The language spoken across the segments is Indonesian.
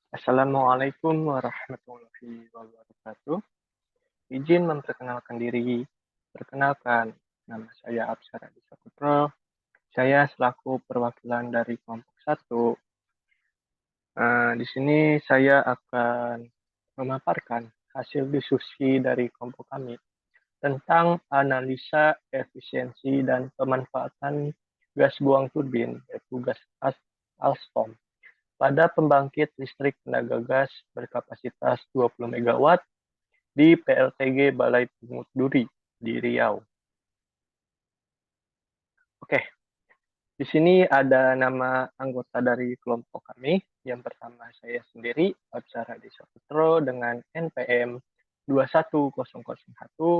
Assalamualaikum warahmatullahi wabarakatuh. Izin memperkenalkan diri. Perkenalkan, nama saya Absar Adi Saputro. Saya selaku perwakilan dari kelompok satu. Di sini saya akan memaparkan hasil diskusi dari kelompok kami tentang analisa efisiensi dan pemanfaatan gas buang turbin, yaitu gas Alstom, pada pembangkit listrik tenaga gas berkapasitas 20 MW di PLTG Balai Pungut Duri di Riau. Oke, di sini ada nama anggota dari kelompok kami. Yang pertama saya sendiri, Absar Hadi Saputro dengan NPM 21001,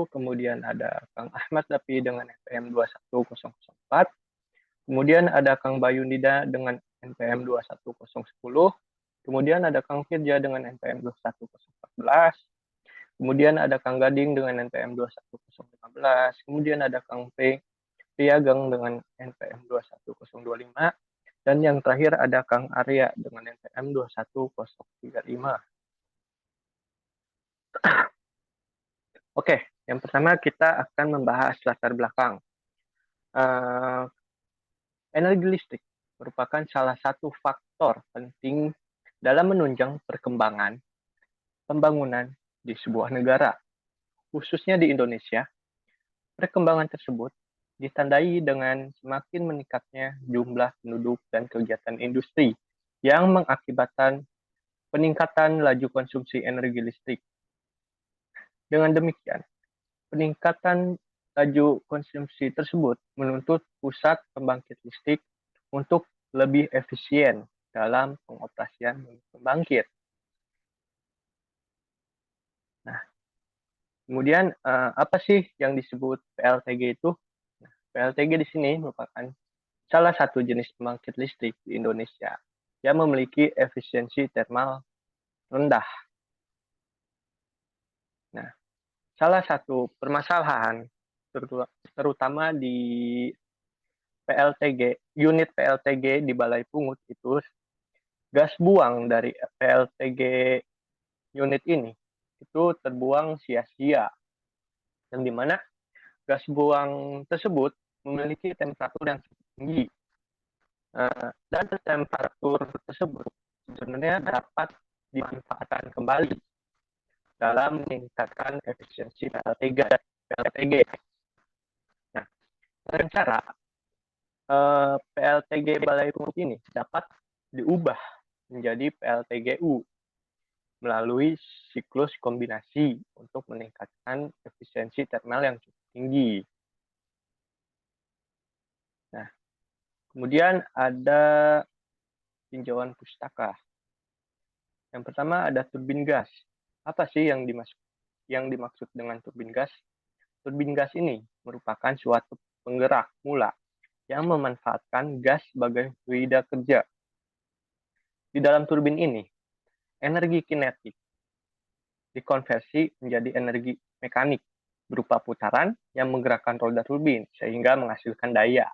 kemudian ada Kang Ahmad Dapi dengan NPM 21004, kemudian ada Kang Bayunida dengan NPM 21010, kemudian ada Kang Firja dengan NPM 21014, kemudian ada Kang Gading dengan NPM 21015, kemudian ada Kang Piageng dengan NPM 21025, dan yang terakhir ada Kang Arya dengan NPM 21035. Oke, yang pertama kita akan membahas latar belakang. Energi listrik merupakan salah satu faktor penting dalam menunjang perkembangan pembangunan di sebuah negara, khususnya di Indonesia. Perkembangan tersebut ditandai dengan semakin meningkatnya jumlah penduduk dan kegiatan industri yang mengakibatkan peningkatan laju konsumsi energi listrik. Dengan demikian, peningkatan laju konsumsi tersebut menuntut pusat pembangkit listrik untuk lebih efisien dalam pengoperasian pembangkit. Nah, kemudian apa sih yang disebut PLTG itu? Nah, PLTG di sini merupakan salah satu jenis pembangkit listrik di Indonesia yang memiliki efisiensi termal rendah. Nah, salah satu permasalahan terutama di PLTG, unit PLTG di Balai Pungut itu, gas buang dari PLTG unit ini itu terbuang sia-sia, yang dimana gas buang tersebut memiliki temperatur yang cukup tinggi. Dan temperatur tersebut sebenarnya dapat dimanfaatkan kembali dalam meningkatkan efisiensi PLTG. Nah, dengan cara PLTG Balai Pungut ini dapat diubah menjadi PLTGU melalui siklus kombinasi untuk meningkatkan efisiensi termal yang cukup tinggi. Nah, kemudian ada tinjauan pustaka. Yang pertama ada turbin gas. Apa sih yang dimaksud dengan turbin gas? Turbin gas ini merupakan suatu penggerak mula yang memanfaatkan gas sebagai fluida kerja. Di dalam turbin ini, energi kinetik dikonversi menjadi energi mekanik berupa putaran yang menggerakkan roda turbin sehingga menghasilkan daya.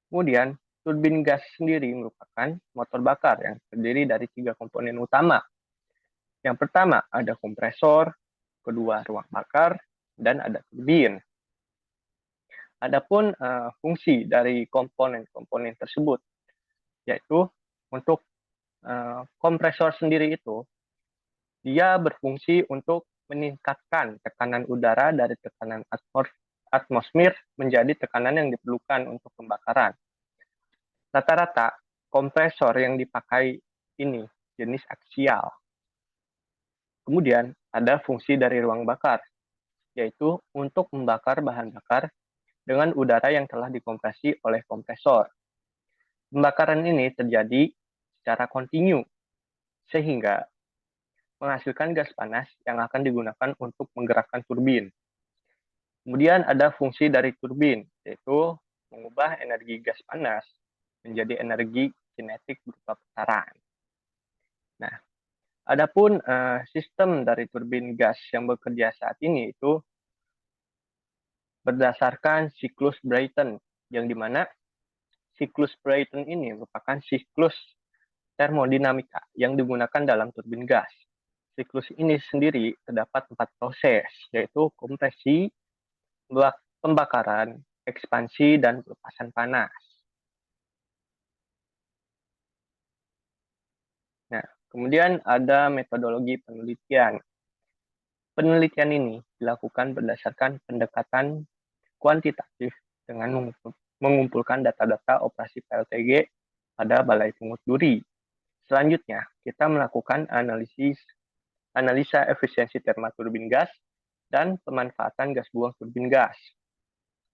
Kemudian, turbin gas sendiri merupakan motor bakar yang terdiri dari 3 komponen utama. Yang pertama ada kompresor, kedua ruang bakar, dan ada turbin. Adapun fungsi dari komponen-komponen tersebut, yaitu untuk kompresor sendiri itu, dia berfungsi untuk meningkatkan tekanan udara dari tekanan atmosfer menjadi tekanan yang diperlukan untuk pembakaran. Rata-rata kompresor yang dipakai ini jenis aksial. Kemudian ada fungsi dari ruang bakar, yaitu untuk membakar bahan bakar dengan udara yang telah dikompresi oleh kompresor. Pembakaran ini terjadi secara kontinu, sehingga menghasilkan gas panas yang akan digunakan untuk menggerakkan turbin. Kemudian ada fungsi dari turbin, yaitu mengubah energi gas panas menjadi energi kinetik berupa putaran. Nah, adapun sistem dari turbin gas yang bekerja saat ini itu berdasarkan siklus Brayton, yang dimana siklus Brayton ini merupakan siklus termodinamika yang digunakan dalam turbin gas. Siklus ini sendiri terdapat 4 proses, yaitu kompresi, pembakaran, ekspansi, dan pelepasan panas. Nah, kemudian ada metodologi penelitian. Penelitian ini dilakukan berdasarkan pendekatan kuantitatif dengan mengumpulkan data-data operasi PLTG pada Balai Pungut Duri. Selanjutnya, kita melakukan analisa efisiensi termaturbin gas dan pemanfaatan gas buang turbin gas.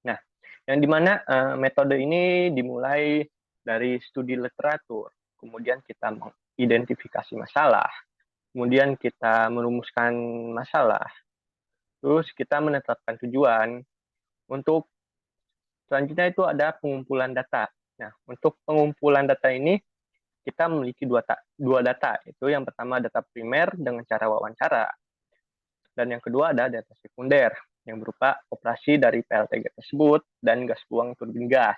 Nah, yang dimana metode ini dimulai dari studi literatur, kemudian kita mengidentifikasi masalah, kemudian kita merumuskan masalah, terus kita menetapkan tujuan. Untuk selanjutnya itu ada pengumpulan data. Nah, untuk pengumpulan data ini kita memiliki dua data. Itu yang pertama data primer dengan cara wawancara, dan yang kedua ada data sekunder yang berupa operasi dari PLTG tersebut dan gas buang turbin gas.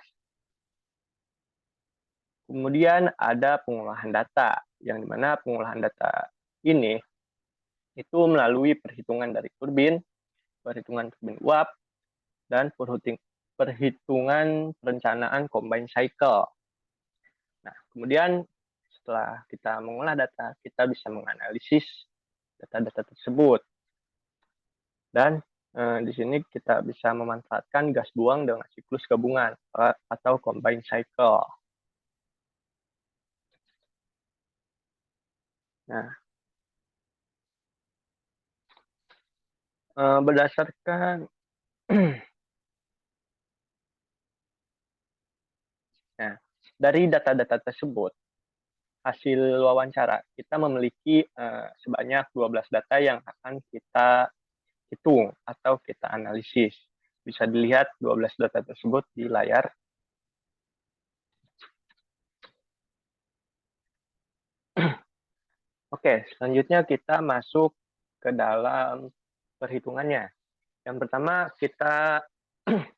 Kemudian ada pengolahan data, yang dimana pengolahan data ini itu melalui perhitungan dari turbin, perhitungan turbin uap, dan perhitungan perencanaan combine cycle. Nah, kemudian setelah kita mengolah data, kita bisa menganalisis data-data tersebut. Dan di sini kita bisa memanfaatkan gas buang dengan siklus gabungan atau combine cycle. Nah, berdasarkan nah, dari data-data tersebut, hasil wawancara, kita memiliki sebanyak 12 data yang akan kita hitung atau kita analisis. Bisa dilihat 12 data tersebut di layar. Oke, selanjutnya kita masuk ke dalam perhitungannya. Yang pertama, kita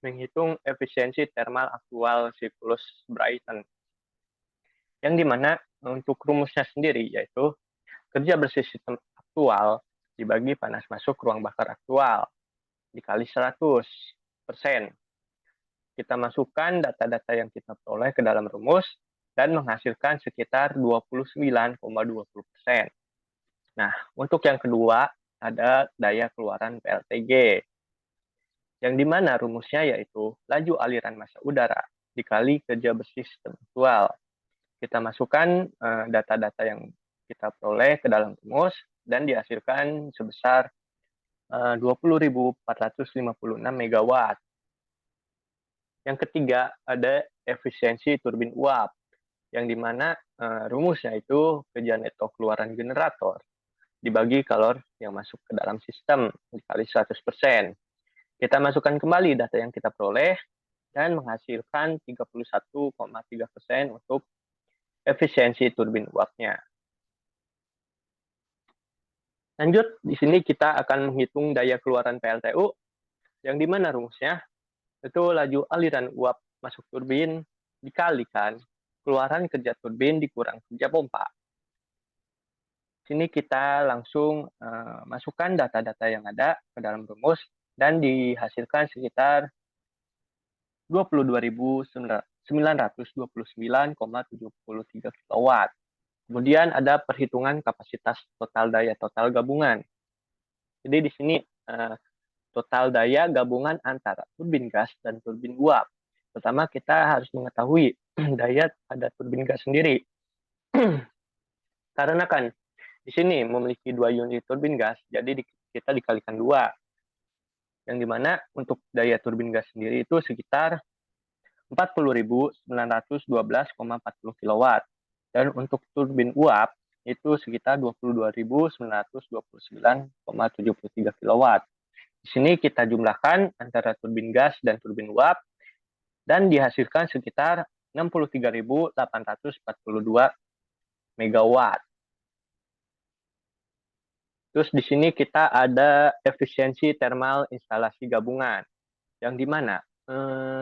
menghitung efisiensi thermal aktual siklus Brayton. Yang dimana untuk rumusnya sendiri, yaitu kerja bersih sistem aktual dibagi panas masuk ruang bakar aktual dikali 100%. Kita masukkan data-data yang kita peroleh ke dalam rumus dan menghasilkan sekitar 29,20%. Nah, untuk yang kedua ada daya keluaran PLTG, yang dimana rumusnya yaitu laju aliran massa udara dikali kerja bersih sistem aktual. Kita masukkan data-data yang kita peroleh ke dalam rumus dan dihasilkan sebesar 20.456 megawatt. Yang ketiga ada efisiensi turbin uap, yang dimana rumusnya itu kerja neto keluaran generator dibagi kalor yang masuk ke dalam sistem dikali 100%. Kita masukkan kembali data yang kita peroleh dan menghasilkan 31,3% untuk efisiensi turbin uapnya. Lanjut, di sini kita akan menghitung daya keluaran PLTU, yang dimana rumusnya itu laju aliran uap masuk turbin dikalikan keluaran kerja turbin dikurang kerja pompa. Di sini kita langsung masukkan data-data yang ada ke dalam rumus dan dihasilkan sekitar 22.929,73 kW. Kemudian ada perhitungan kapasitas total daya total gabungan. Jadi di sini total daya gabungan antara turbin gas dan turbin uap. Pertama kita harus mengetahui daya pada turbin gas sendiri. Karena kan di sini memiliki 2 unit turbin gas, jadi kita dikalikan 2. Yang dimana untuk daya turbin gas sendiri itu sekitar 40.912,40 kW. Dan untuk turbin uap itu sekitar 22.929,73 kW. Di sini kita jumlahkan antara turbin gas dan turbin uap dan dihasilkan sekitar 63.842 megawatt. Terus di sini kita ada efisiensi thermal instalasi gabungan, yang dimana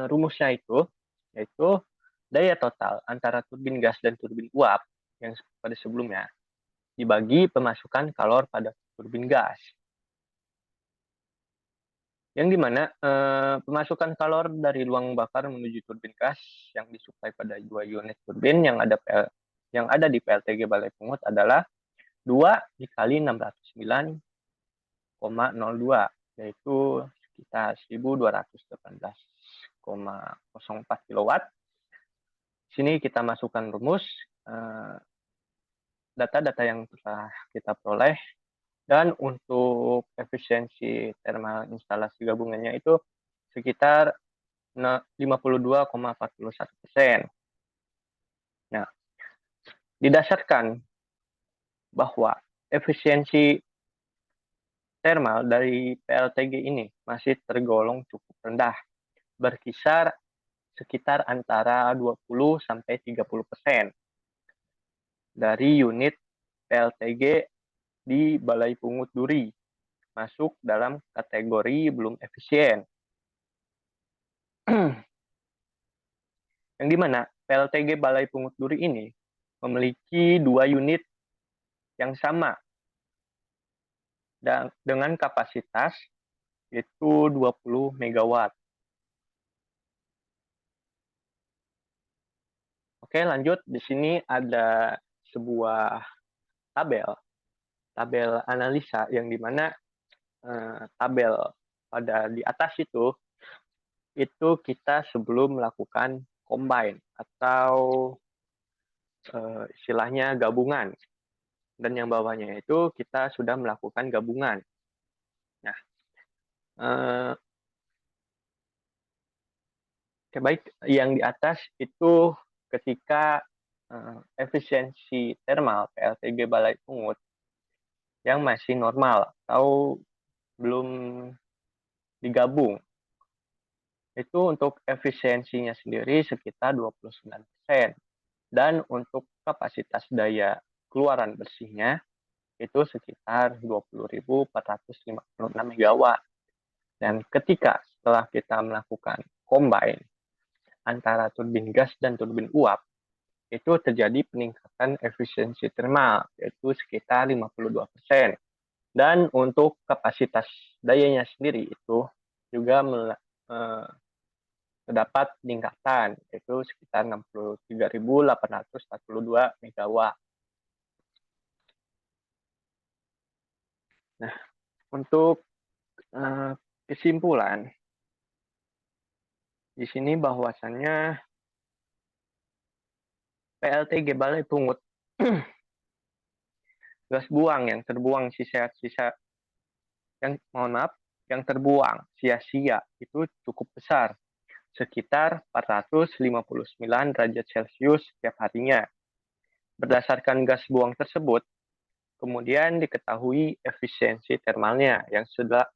rumusnya itu yaitu daya total antara turbin gas dan turbin uap yang pada sebelumnya, dibagi pemasukan kalor pada turbin gas. Yang dimana pemasukan kalor dari ruang bakar menuju turbin gas yang disuplai pada 2 unit turbin yang ada di PLTG Balai Pungut adalah 2 dikali 609,02, yaitu sekitar 1218,04 kW. Sini kita masukkan rumus data-data yang telah kita peroleh, dan untuk efisiensi thermal instalasi gabungannya itu sekitar 52,41%. Nah, didasarkan bahwa efisiensi thermal dari PLTG ini masih tergolong cukup rendah, berkisar sekitar antara 20-30% dari unit PLTG di Balai Pungut Duri masuk dalam kategori belum efisien. Yang dimana PLTG Balai Pungut Duri ini memiliki 2 unit yang sama dan dengan kapasitas yaitu 20 MW. Oke, lanjut. Di sini ada sebuah tabel analisa yang dimana tabel pada di atas itu kita sebelum melakukan combine atau istilahnya gabungan, dan yang bawahnya itu kita sudah melakukan gabungan. Nah, baik, yang di atas itu ketika efisiensi thermal PLTG Balai Pungut yang masih normal atau belum digabung, itu untuk efisiensinya sendiri sekitar 29%, dan untuk kapasitas daya keluaran bersihnya itu sekitar 20.456 MW. Dan ketika setelah kita melakukan combine antara turbin gas dan turbin uap, itu terjadi peningkatan efisiensi thermal, yaitu sekitar 52%. Dan untuk kapasitas dayanya sendiri itu juga terdapat peningkatan, yaitu sekitar 63.842 MW. Nah, untuk kesimpulan, di sini bahwasannya PLTG Balai Pungut gas buang yang terbuang sisa-sisa yang terbuang sia-sia itu cukup besar, sekitar 459 derajat Celcius setiap harinya. Berdasarkan gas buang tersebut, kemudian diketahui efisiensi termalnya yang sudah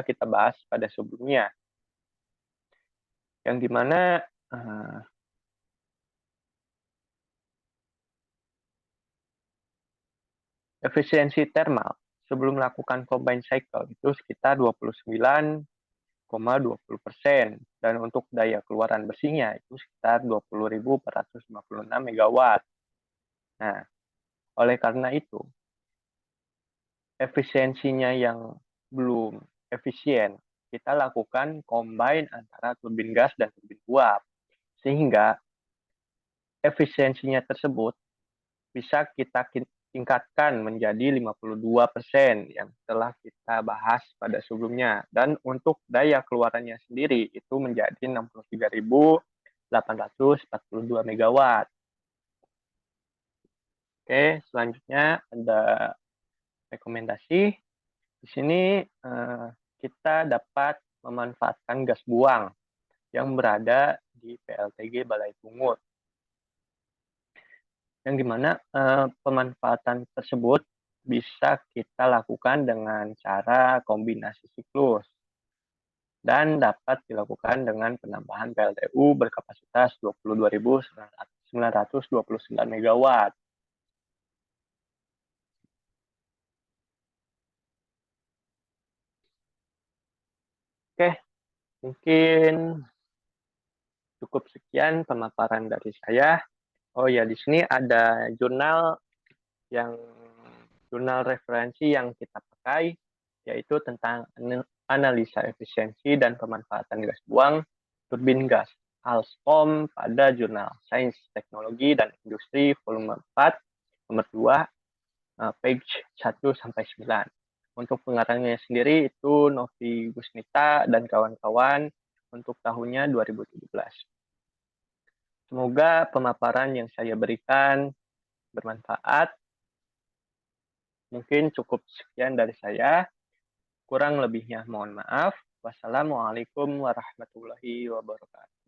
kita bahas pada sebelumnya, yang dimana efisiensi thermal sebelum melakukan combine cycle itu sekitar 29,20%, dan untuk daya keluaran bersihnya itu sekitar 20.456 MW. Nah, oleh karena itu, efisiensinya yang belum efisien, kita lakukan combine antara turbin gas dan turbin uap, sehingga efisiensinya tersebut bisa kita tingkatkan menjadi 52% yang telah kita bahas pada sebelumnya. Dan untuk daya keluarannya sendiri itu menjadi 63.842 MW. Oke, selanjutnya ada rekomendasi. Di sini kita dapat memanfaatkan gas buang yang berada di PLTG Balai Pungut, yang dimana pemanfaatan tersebut bisa kita lakukan dengan cara kombinasi siklus dan dapat dilakukan dengan penambahan PLTU berkapasitas 22.929 MW. Oke, mungkin cukup sekian pemaparan dari saya. Oh ya, di sini ada yang jurnal referensi yang kita pakai, yaitu tentang analisa efisiensi dan pemanfaatan gas buang turbin gas Alstom pada jurnal Sains Teknologi dan Industri volume 4 nomor 2 page 1 sampai 9. Untuk pengarangnya sendiri itu Novi Gusnita dan kawan-kawan untuk tahunnya 2017. Semoga pemaparan yang saya berikan bermanfaat. Mungkin cukup sekian dari saya. Kurang lebihnya mohon maaf. Wassalamualaikum warahmatullahi wabarakatuh.